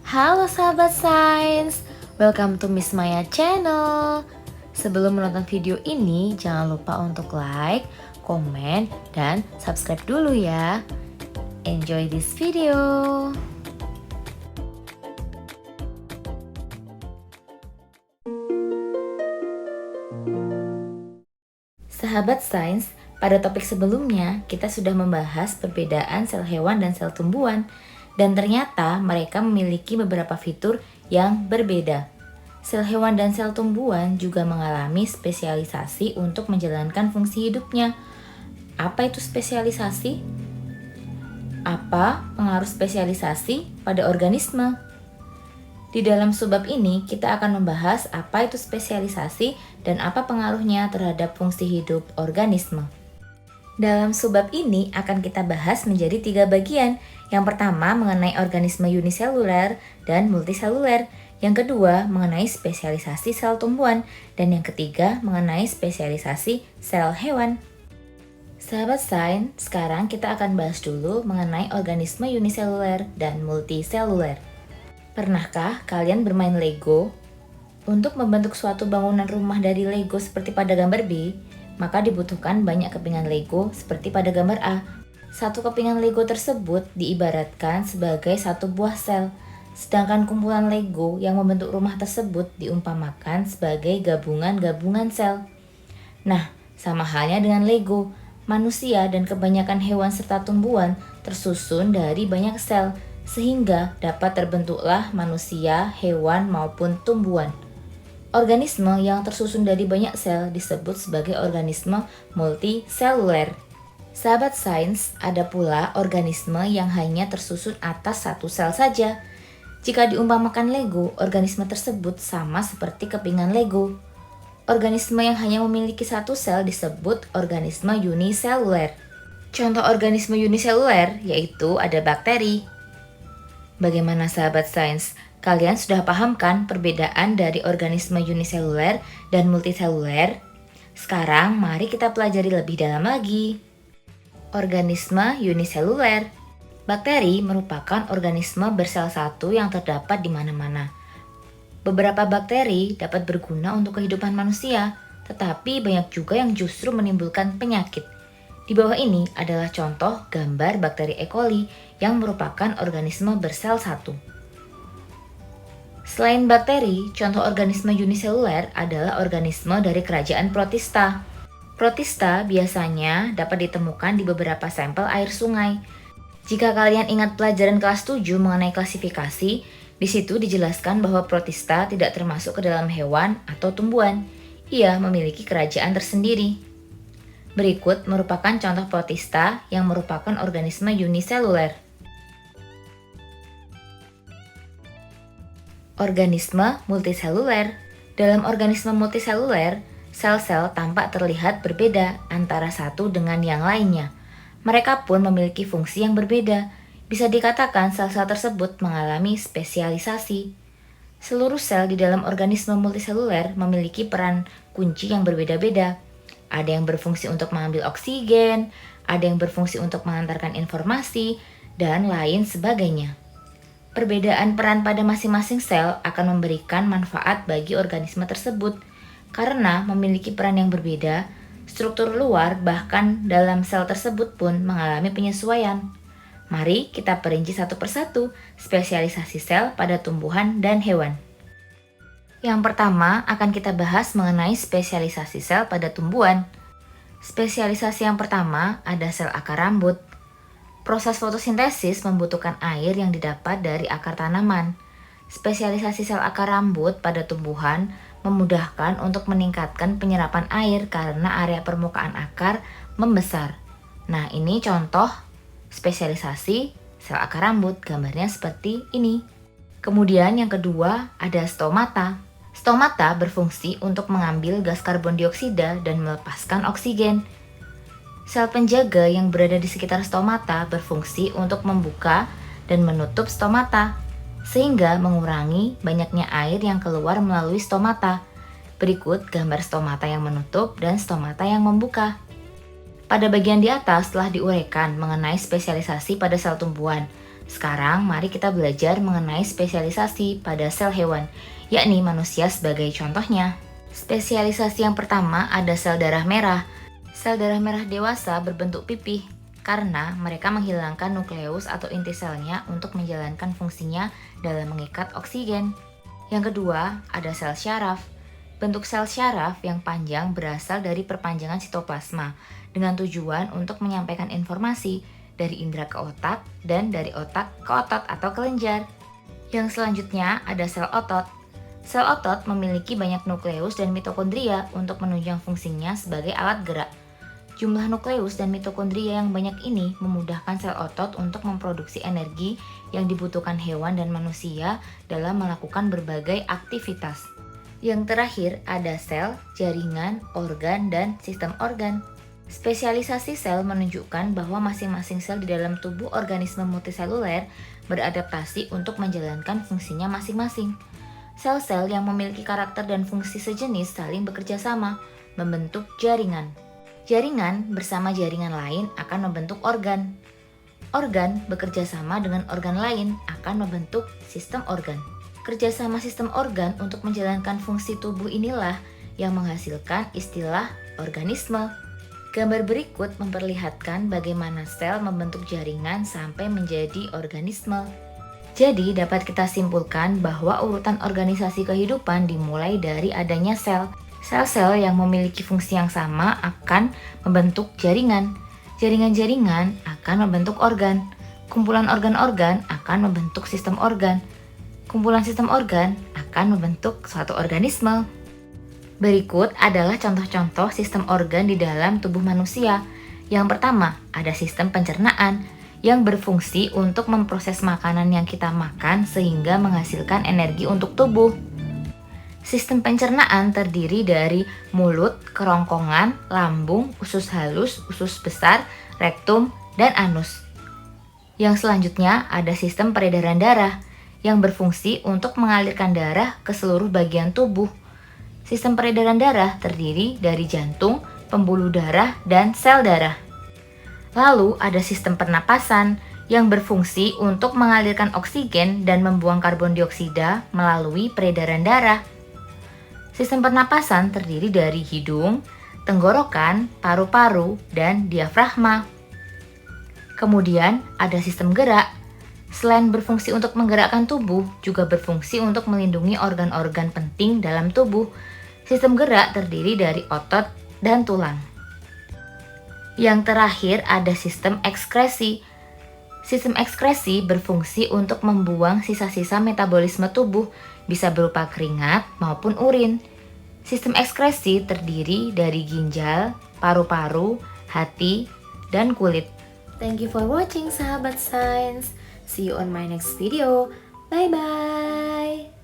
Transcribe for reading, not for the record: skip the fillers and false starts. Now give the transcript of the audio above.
Halo sahabat sains, welcome to Miss Maya channel. Sebelum menonton video ini, jangan lupa untuk like, komen, dan subscribe dulu ya. Enjoy this video. Sahabat sains, pada topik sebelumnya kita sudah membahas perbedaan sel hewan dan sel tumbuhan, dan ternyata mereka memiliki beberapa fitur yang berbeda. Sel hewan dan sel tumbuhan juga mengalami spesialisasi untuk menjalankan fungsi hidupnya. Apa itu spesialisasi? Apa pengaruh spesialisasi pada organisme? Di dalam subbab ini, kita akan membahas apa itu spesialisasi dan apa pengaruhnya terhadap fungsi hidup organisme. Dalam subbab ini akan kita bahas menjadi 3 bagian. Yang pertama mengenai organisme uniseluler dan multiseluler. Yang kedua mengenai spesialisasi sel tumbuhan. Dan yang ketiga mengenai spesialisasi sel hewan. Sahabat sains, sekarang kita akan bahas dulu mengenai organisme uniseluler dan multiseluler. Pernahkah kalian bermain Lego? Untuk membentuk suatu bangunan rumah dari Lego seperti pada gambar B, maka dibutuhkan banyak kepingan Lego seperti pada gambar A. Satu kepingan Lego tersebut diibaratkan sebagai satu buah sel, sedangkan kumpulan Lego yang membentuk rumah tersebut diumpamakan sebagai gabungan-gabungan sel. Nah, sama halnya dengan Lego, manusia dan kebanyakan hewan serta tumbuhan tersusun dari banyak sel, sehingga dapat terbentuklah manusia, hewan, maupun tumbuhan. Organisme yang tersusun dari banyak sel disebut sebagai organisme multiseluler. Sahabat sains, ada pula organisme yang hanya tersusun atas satu sel saja. Jika diumpamakan Lego, organisme tersebut sama seperti kepingan Lego. Organisme yang hanya memiliki satu sel disebut organisme uniseluler. Contoh organisme uniseluler yaitu ada bakteri. Bagaimana sahabat sains? Kalian sudah paham kan perbedaan dari organisme uniseluler dan multiseluler? Sekarang mari kita pelajari lebih dalam lagi. Organisme uniseluler. Bakteri merupakan organisme bersel satu yang terdapat di mana-mana. Beberapa bakteri dapat berguna untuk kehidupan manusia, tetapi banyak juga yang justru menimbulkan penyakit. Di bawah ini adalah contoh gambar bakteri E. coli yang merupakan organisme bersel satu. Selain bakteri, contoh organisme uniseluler adalah organisme dari kerajaan Protista. Protista biasanya dapat ditemukan di beberapa sampel air sungai. Jika kalian ingat pelajaran kelas 7 mengenai klasifikasi, di situ dijelaskan bahwa Protista tidak termasuk ke dalam hewan atau tumbuhan. Ia memiliki kerajaan tersendiri. Berikut merupakan contoh Protista yang merupakan organisme uniseluler. Organisme multiseluler. Dalam organisme multiseluler, sel-sel tampak terlihat berbeda antara satu dengan yang lainnya. Mereka pun memiliki fungsi yang berbeda. Bisa dikatakan sel-sel tersebut mengalami spesialisasi. Seluruh sel di dalam organisme multiseluler memiliki peran kunci yang berbeda-beda. Ada yang berfungsi untuk mengambil oksigen, ada yang berfungsi untuk mengantarkan informasi, dan lain sebagainya. Perbedaan peran pada masing-masing sel akan memberikan manfaat bagi organisme tersebut. Karena memiliki peran yang berbeda, struktur luar bahkan dalam sel tersebut pun mengalami penyesuaian. Mari kita perinci satu persatu spesialisasi sel pada tumbuhan dan hewan. Yang pertama akan kita bahas mengenai spesialisasi sel pada tumbuhan. Spesialisasi yang pertama ada sel akar rambut. Proses fotosintesis membutuhkan air yang didapat dari akar tanaman. Spesialisasi sel akar rambut pada tumbuhan memudahkan untuk meningkatkan penyerapan air karena area permukaan akar membesar. Nah, ini contoh spesialisasi sel akar rambut, gambarnya seperti ini. Kemudian yang kedua ada stomata. Stomata berfungsi untuk mengambil gas karbon dioksida dan melepaskan oksigen. Sel penjaga yang berada di sekitar stomata berfungsi untuk membuka dan menutup stomata, sehingga mengurangi banyaknya air yang keluar melalui stomata. Berikut gambar stomata yang menutup dan stomata yang membuka. Pada bagian di atas telah diuraikan mengenai spesialisasi pada sel tumbuhan. Sekarang mari kita belajar mengenai spesialisasi pada sel hewan, yakni manusia sebagai contohnya. Spesialisasi yang pertama ada sel darah merah. Sel darah merah dewasa berbentuk pipih karena mereka menghilangkan nukleus atau inti selnya untuk menjalankan fungsinya dalam mengikat oksigen. Yang kedua, ada sel syaraf. Bentuk sel syaraf yang panjang berasal dari perpanjangan sitoplasma dengan tujuan untuk menyampaikan informasi dari indera ke otak dan dari otak ke otot atau kelenjar. Yang selanjutnya ada sel otot. Sel otot memiliki banyak nukleus dan mitokondria untuk menunjang fungsinya sebagai alat gerak. Jumlah nukleus dan mitokondria yang banyak ini memudahkan sel otot untuk memproduksi energi yang dibutuhkan hewan dan manusia dalam melakukan berbagai aktivitas. Yang terakhir ada sel, jaringan, organ, dan sistem organ. Spesialisasi sel menunjukkan bahwa masing-masing sel di dalam tubuh organisme multiseluler beradaptasi untuk menjalankan fungsinya masing-masing. Sel-sel yang memiliki karakter dan fungsi sejenis saling bekerja sama, membentuk jaringan. Jaringan bersama jaringan lain akan membentuk organ. Organ bekerja sama dengan organ lain akan membentuk sistem organ. Kerjasama sistem organ untuk menjalankan fungsi tubuh inilah yang menghasilkan istilah organisme. Gambar berikut memperlihatkan bagaimana sel membentuk jaringan sampai menjadi organisme. Jadi dapat kita simpulkan bahwa urutan organisasi kehidupan dimulai dari adanya sel. Sel-sel yang memiliki fungsi yang sama akan membentuk jaringan. Jaringan-jaringan akan membentuk organ. Kumpulan organ-organ akan membentuk sistem organ. Kumpulan sistem organ akan membentuk suatu organisme. Berikut adalah contoh-contoh sistem organ di dalam tubuh manusia. Yang pertama, ada sistem pencernaan yang berfungsi untuk memproses makanan yang kita makan sehingga menghasilkan energi untuk tubuh. Sistem pencernaan terdiri dari mulut, kerongkongan, lambung, usus halus, usus besar, rektum, dan anus. Yang selanjutnya ada sistem peredaran darah yang berfungsi untuk mengalirkan darah ke seluruh bagian tubuh. Sistem peredaran darah terdiri dari jantung, pembuluh darah, dan sel darah. Lalu ada sistem pernapasan yang berfungsi untuk mengalirkan oksigen dan membuang karbon dioksida melalui peredaran darah. Sistem pernapasan terdiri dari hidung, tenggorokan, paru-paru, dan diafragma. Kemudian ada sistem gerak. Selain berfungsi untuk menggerakkan tubuh, juga berfungsi untuk melindungi organ-organ penting dalam tubuh. Sistem gerak terdiri dari otot dan tulang. Yang terakhir ada sistem ekskresi. Sistem ekskresi berfungsi untuk membuang sisa-sisa metabolisme tubuh, bisa berupa keringat maupun urin. Sistem ekskresi terdiri dari ginjal, paru-paru, hati, dan kulit. Thank you for watching sahabat sains. See you on my next video. Bye bye.